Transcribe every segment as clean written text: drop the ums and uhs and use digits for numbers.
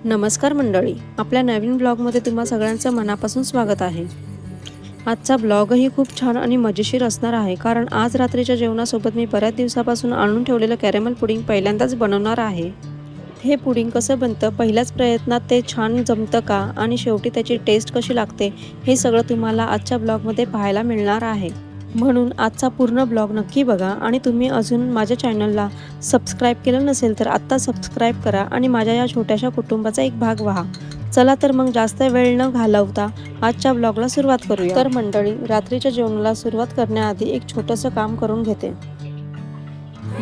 नमस्कार मंडळी, आपल्या नवीन ब्लॉगमध्ये तुम्हा सगळ्यांचं मनापासून स्वागत आहे। आजचा ब्लॉगही खूप छान आणि मजेशीर असणार आहे, कारण आज रात्रीच्या जेवणासोबत मी बऱ्याच दिवसापासून आणून ठेवलेलं कॅरेमल पुडिंग पहिल्यांदाच बनवणार आहे। हे पुडिंग कसं बनतं, पहिल्याच प्रयत्नात ते छान जमतं का आणि शेवटी त्याची टेस्ट कशी लागते, हे सगळं तुम्हाला आजच्या ब्लॉगमध्ये पाहायला मिळणार आहे। म्हणून आजचा पूर्ण ब्लॉग नक्की बघा आणि तुम्ही अजून माझ्या चॅनलला सबस्क्राईब केलं नसेल तर आत्ता सबस्क्राईब करा आणि माझ्या या छोट्याशा कुटुंबाचा एक भाग व्हा। चला तर मग जास्त वेळ न घालवता आजच्या ब्लॉगला सुरुवात करूया। तर मंडळी, रात्रीच्या जेवणाला सुरुवात करण्याआधी एक छोटंसं काम करून घेते।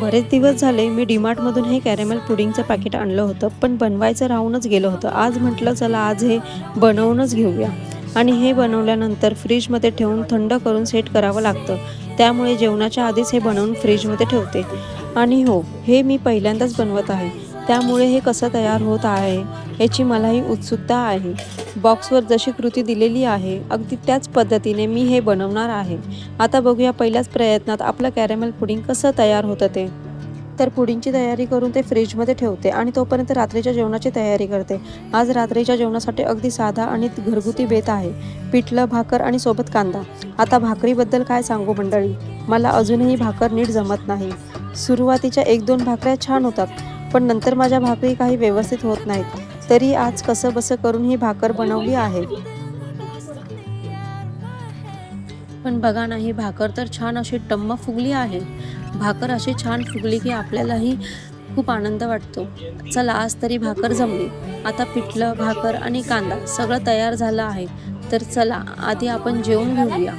बरेच दिवस झाले मी डीमार्टमधून हे कॅरेमल पुडिंगचं पॅकेट आणलं होतं, पण बनवायचं राहूनच गेलं होतं। आज म्हटलं चला आज हे बनवूनच घेऊया आणि हे बनवल्यानंतर फ्रीजमध्ये ठेवून थंड करून सेट करावं लागतं। त्यामुळे जेवणाच्या आधीच हे बनवून फ्रीजमध्ये ठेवते। आणि हो, हे मी पहिल्यांदाच बनवत आहे, त्यामुळे हे कसं तयार होत आहे याची मलाही उत्सुकता आहे। बॉक्सवर जशी कृती दिलेली आहे अगदी त्याच पद्धतीने मी हे बनवणार आहे। आता बघूया पहिल्याच प्रयत्नात आपलं कॅरेमल पुडिंग कसं तयार होतं ते। तर पुडिंगची तयारी करून ते फ्रीजमध्ये ठेवते आणि तोपर्यंत रात्रीच्या जेवणाची तयारी करते। आज रात्रीच्या जेवणासाठी अगदी साधा आणि घरगुती बेत आहे, पिठलं, भाकर आणि सोबत कांदा। आता भाकरीबद्दल काय सांगू मंडळी, मला अजूनही भाकर नीट जमत नाही। सुरुवातीच्या 1-2 भाकऱ्या छान होतात, पण नंतर माझ्या भाकरी काही व्यवस्थित होत नाहीत। तरी आज कसंबसं करून ही भाकर बनवली आहे। पण बघा ना, ही भाकर तर छान अशी टम्म फुगली आहे। भाकर अशी छान फुगली की आपल्यालाही खूप आनंद वाटतो। चला, आज तरी भाकर जमली। आता पिठलं, भाकर आणि कांदा सगळं तयार झालं आहे, तर चला आधी आपण जेवून घेऊया।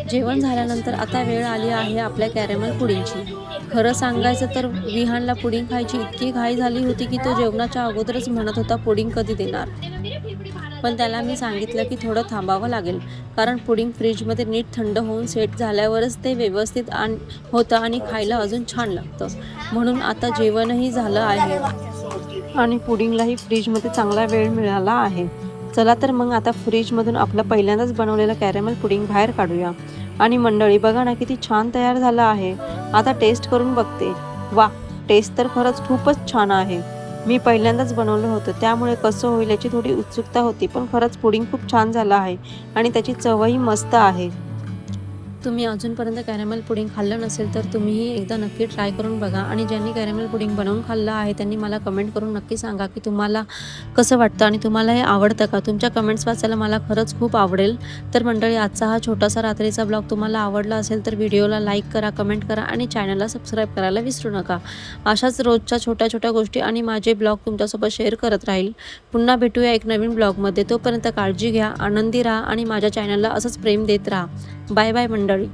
जेवण झाल्यानंतर आता वेळ आली आहे आपल्या कॅरेमल पुडिंगची। खरं सांगायचं तर विहानला पुडिंग खायची इतकी घाई झाली होती की तो जेवणाच्या अगोदरच म्हणत होता पुडिंग कधी देणार। पण त्याला मी सांगितलं की थोडं थांबावं लागेल, कारण पुडिंग फ्रीजमध्ये नीट थंड होऊन सेट झाल्यावरच ते व्यवस्थित होतं आणि खायला अजून छान लागतं। म्हणून आता जेवणही झालं आहे आणि पुडिंगलाही फ्रीजमध्ये चांगला वेळ मिळाला आहे। चला तर मग आता फ्रीजमधून आपलं पहिल्यांदाच बनवलेलं कॅरेमल पुडिंग बाहेर काढूया। आणि मंडळी बघा ना, किती छान तयार झालं आहे। आता टेस्ट करून बघते। वा, टेस्ट तर खरंच खूपच छान आहे। मी पहिल्यांदाच बनवलं होतं, त्यामुळे कसं होईल याची थोडी उत्सुकता होती, पण खरंच पुडिंग खूप छान झालं आहे आणि त्याची चवही मस्त आहे। तुम्ही अजूनपर्यंत कॅरेमल पुडिंग खाल्लं नसेल तर तुम्हीही एकदा नक्की ट्राय करून बघा आणि ज्यांनी कॅरेमल पुडिंग बनवून खाल्लं आहे त्यांनी मला कमेंट करून नक्की सांगा की तुम्हाला कसं वाटतं आणि तुम्हाला हे आवडतं का। तुमच्या कमेंट्स वाचायला मला खरंच खूप आवडेल। तर मंडळी, आजचा हा छोटासा रात्रीचा ब्लॉग तुम्हाला आवडला असेल तर व्हिडिओला लाईक करा, कमेंट करा आणि चॅनलला सबस्क्राईब करायला विसरू नका। अशाच रोजच्या छोट्या छोट्या गोष्टी आणि माझे ब्लॉग तुमच्यासोबत शेअर करत राहील। पुन्हा भेटूया एक नवीन ब्लॉगमध्ये। तोपर्यंत काळजी घ्या, आनंदी राहा आणि माझ्या चॅनलला असंच प्रेम देत राहा। बाय बाय मंडळी।